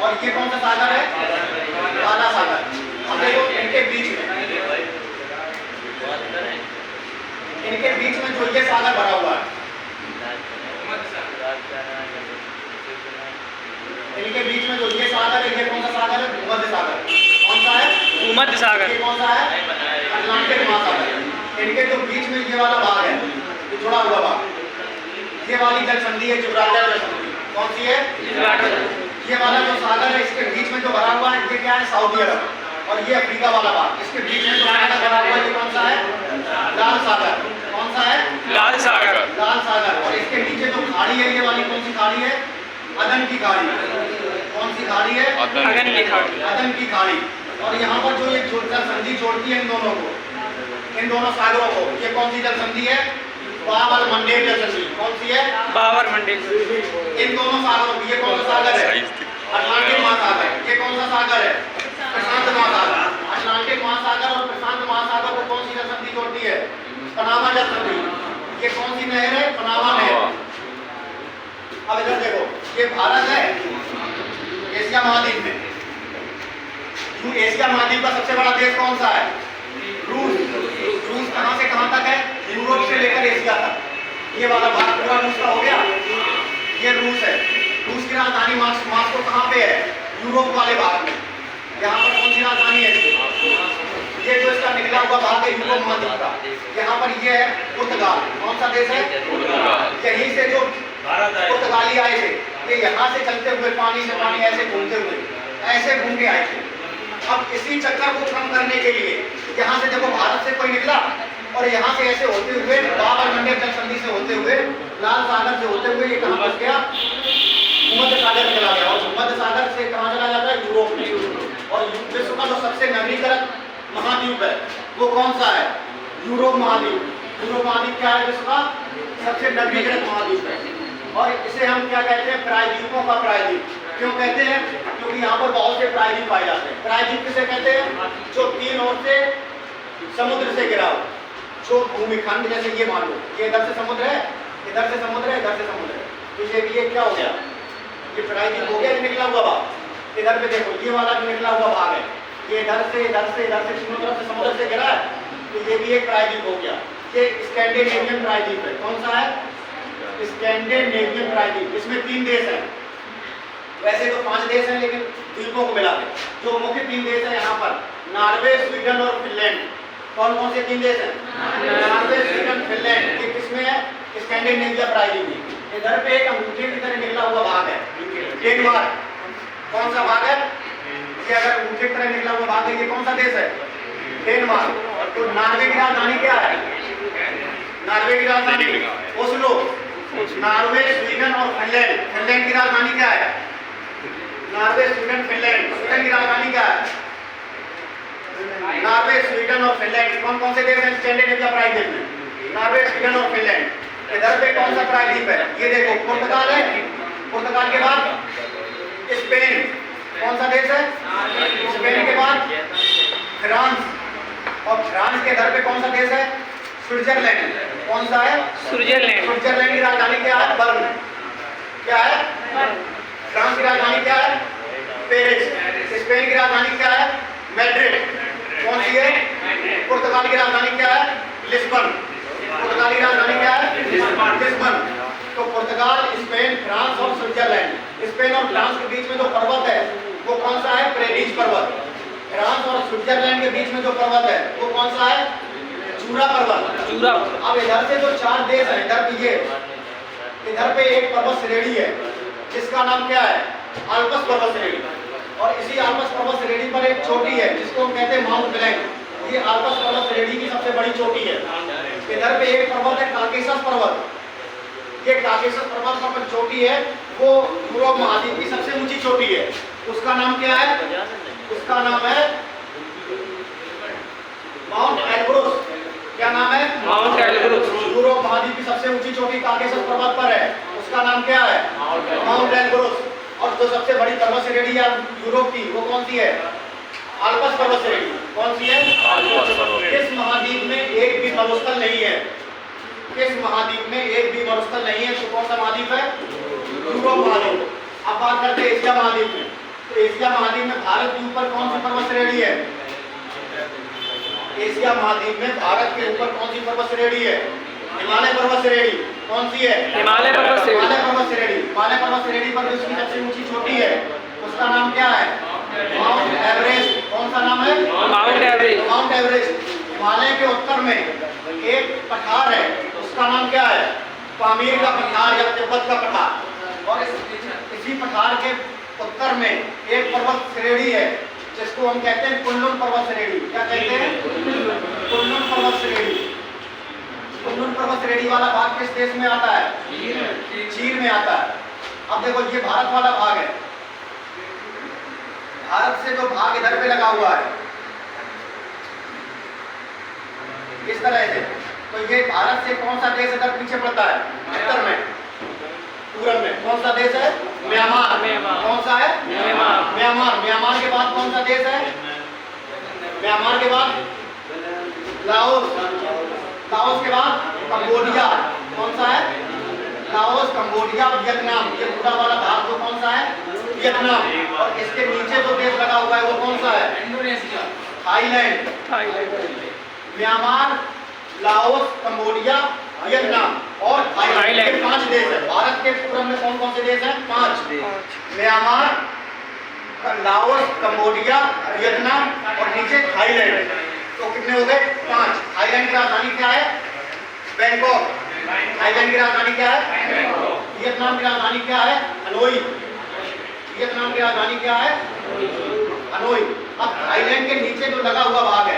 और ये कौन सा सागर है? काला सागर। अब देखो इनके बीच में जो ये सागर भरा हुआ है, इनके बीच में जो ये सागर है, ये कौन सा सागर है? भूमध्य सागर। कौन सा है? भूमध्य सागर। ये कौन सा है? अटलांटिक महासागर। इनके जो बीच में ये वाला भाग है, ये जुड़ा हुआ भाग, ये वाली जल संधि है जिब्राल्टर जल संधि। कौन सी है? ये वाला जो सागर है, इसके बीच में जो भरा हुआ है, ये क्या है? सऊदी अरब। और ये अफ्रीका वाला भाग, इसके बीच में जो सागर भरा हुआ है, ये कौन सा है? लाल सागर। कौन सा है? लाल सागर। लाल सागर। और इसके नीचे जो खाड़ी है, ये वाली कौन सी खाड़ी है? अदन की खाड़ी। कौन सी खाड़ी है? अदन की खाड़ी। अदन की खाड़ी। और यहाँ पर जो ये जल संधि जोड़ती है इन दोनों को, इन दोनों सागरों को, ये कौन सी जल संधि है? बाबर मंडेल जल संधि। कौन सी है? बाबर मंडेल। इन दोनों सागरों की, ये कौन सा सागर है? अटलांटिक महासागर। ये कौन सा सागर है? प्रशांत महासागर। अटलांटिक महासागर और प्रशांत महासागर को कौन सी जल संधि जोड़ती है? पनामा जल संधि। ये कौन सी नहर है? पनामा नहर। अब इधर देखो, ये भारत है एशिया महाद्वीप में। एशिया महाद्वीप का सबसे बड़ा देश कौन सा है? रूस। रूस कहां से कहां तक है? यूरोप से लेकर एशिया तक। ये वाला भाग पूरा रूस का हो गया। ये रूस है। रूस की राजधानी मॉस्को कहां पे है? यूरोप वाले भाग में। यहाँ पर कौन सी राजधानी है? ये जो इसका निकला हुआ भाग है यूरोप महाद्वीप का, यहाँ पर ये है पुर्तगाल। कौन सा देश है? यहीं से जो पुर्तगाली आए थे, ये यहाँ से चलते हुए पानी से पानी ऐसे घूमते हुए ऐसे घूम के आए थे। अब इसी चक्कर को कम करने के लिए यहाँ से देखो भारत से कोई निकला और यहाँ से ऐसे होते हुए बाबर मंडेल जल संधि से होते हुए लाल सागर से होते हुए ये कहाँ पहुँच गया? भूमध्य सागर चला गया। और भूमध्य सागर से कहाँ चला जाता है? यूरोप में। और विश्व का जो सबसे नवीनीकृत महाद्वीप है वो कौन सा है? यूरोप महाद्वीप। यूरोप महाद्वीप क्या है? विश्व का सबसे नवीनीकृत महाद्वीप है। और इसे हम क्या कहते हैं? प्रायद्वीपों का प्रायद्वीप। क्यों कहते हैं? क्योंकि यहाँ पर बहुत से प्रायद्वीप पाए जाते हैं। प्रायद्वीप किसे कहते हैं? जो तीन ओर से समुद्र से घिरा हो, जो भूमिखंड, जैसे ये मान लो ये इधर से समुद्र है, इधर से समुद्र है, इधर से समुद्र है, तो ये क्या हो गया? ये प्रायद्वीप हो गया। निकला हुआ भाग इधर पे देखो, ये वाला जो निकला हुआ भाग है, ये इधर से तीनों तरफ से समुद्र से घिरा है, तो ये भी एक प्रायद्वीप हो गया। ये स्कैंडिनेवियन प्रायद्वीप है। कौन सा है? स्कैंडिनेवियन प्रायद्वीप। इसमें 3 देश हैं। वैसे तो 5 देश हैं, लेकिन द्वीपों को मिला के जो मुख्य 3 देश हैं यहाँ पर, नॉर्वे, स्वीडन और फिनलैंड। कौन कौन से 3 देश हैं? Norway, Sweden, Finland. ये किसमें है? स्कैंडिनेविया प्रायद्वीप में। इधर पे एक अंगूठे की तरह निकला हुआ भाग है, डेनमार्क। कौन सा भाग है? ये अगर अंगूठे की तरह निकला हुआ भाग है, ये कौन सा देश है? डेनमार्क। तो नॉर्वे की राजधानी क्या है? नॉर्वे की राजधानी ओस्लो। नॉर्वे, स्वीडन और फिनलैंड। फिनलैंड की राजधानी क्या है? Norway, Sweden, Finland. स्वीडन की राजधानी क्या है? नॉर्वे, स्वीडन और फिनलैंड। कौन कौन से देश हैं स्कैंडिनेविया प्रायद्वीप में? नॉर्वे, स्वीडन और फिनलैंड। इधर पे कौन सा प्रायद्वीप है? ये देखो, पुर्तगाल है। पुर्तगाल के बाद स्पेन। कौन सा देश है? स्पेन के बाद फ्रांस। और फ्रांस के इधर पे कौन सा देश है? स्विट्जरलैंड। कौन सा है? स्विट्जरलैंड। स्विट्जरलैंड की राजधानी क्या है? बर्न। क्या है? फ्रांस की राजधानी क्या है? पेरिस। स्पेन की राजधानी क्या है? मैड्रिड। कौन सी है? पुर्तगाल की राजधानी क्या है? लिस्बन। पुर्तगाल की राजधानी क्या है? लिस्बन। तो पुर्तगाल, स्पेन, फ्रांस और स्विट्जरलैंड। स्पेन और फ्रांस के बीच में जो पर्वत है वो कौन सा है? प्रेडीज पर्वत। फ्रांस और स्विट्जरलैंड के बीच में जो पर्वत है वो कौन सा है? जूरा पर्वत। जूरा। अब इधर से जो 4 देश हैं, इधर पे एक पर्वत श्रेणी है जिसका नाम क्या है? आल्प्स पर्वत श्रेणी। और इसी आल्प्स पर्वत श्रेणी पर एक चोटी है जिसको हम कहते हैं माउंट ब्लैंक। ये आल्प्स पर्वत श्रेणी की सबसे बड़ी चोटी है। इधर पे एक पर्वत है काकेशस पर्वत। ये काकेशस पर्वत पर चोटी है, वो यूरोप महाद्वीप की सबसे ऊंची चोटी है। उसका नाम क्या है? उसका नाम है माउंट एल्ब्रुस। क्या नाम है? Mount Elbrus. यूरोप महाद्वीप की सबसे ऊंची चोटी काकेशस पर्वत पर है। उसका नाम क्या है? Mount Elbrus. और जो सबसे बड़ी पर्वत श्रेणी है यूरोप की वो कौन सी है? आल्प्स पर्वत श्रेणी। कौन सी है? इस महाद्वीप में एक भी मरुस्थल नहीं है। इस महाद्वीप में एक भी मरुस्थल नहीं है। तो कौन सा महाद्वीप है? यूरोप महाद्वीप। अब बात करते हैं एशिया महाद्वीप में। तो एशिया महाद्वीप में भारत के ऊपर कौन सी पर्वत श्रेणी है? एशिया महाद्वीप में भारत के ऊपर कौन सी पर्वत श्रेणी है? हिमालय पर्वत श्रेणी। कौन सी है? हिमालय पर्वत श्रेणी। हिमालय पर्वत श्रेणी। हिमालय पर्वत श्रेणी पर जो उसकी सबसे ऊंची चोटी है उसका नाम क्या है? Mount Everest. कौन सा नाम है? Mount Everest. Mount Everest. Himalaya के उत्तर में एक पठार है, उसका नाम क्या है? पामीर का पठार या तिब्बत का पठार। और इसी पठार के उत्तर में एक पर्वत श्रेणी है जिसको हम कहते हैं कुनलुन पर्वत श्रेणी। क्या कहते हैं? कुनलुन पर्वत श्रेणी। कुनलुन पर्वत श्रेणी वाला भाग किस देश में आता है? चीन में आता है। अब देखो ये भारत वाला भाग है। भारत से जो भाग इधर पे लगा हुआ है इस तरह से, तो ये भारत से कौन सा देश इधर पीछे पड़ता है? उत्तर में, पूरब में। कौन सा देश है? म्यांमार। कौन सा है? म्यांमार। म्यांमार के बाद कौन सा देश है? म्यांमार के बाद लाओस। लाओस के बाद कंबोडिया। कौन सा है? Laos, Cambodia, Vietnam. ये पूरा वाला भाग तो कौन सा है? वियतनाम। और इसके नीचे जो देश लगा हुआ है वो कौन सा है? Indonesia. Thailand. Myanmar, Laos, Cambodia, Vietnam और थाईलैंड। ये 5 देश है। भारत के पूरब में कौन कौन से देश हैं? 5। म्यांमार, लाओस, कंबोडिया, वियतनाम और नीचे थाईलैंड। तो कितने हो गए? 5। थाईलैंड की राजधानी क्या है? बैंकॉक। थाईलैंड की राजधानी क्या है? वियतनाम की राजधानी क्या है? हनोई। वियतनाम की राजधानी क्या है? हनोई। अब थाईलैंड के नीचे जो लगा हुआ भाग है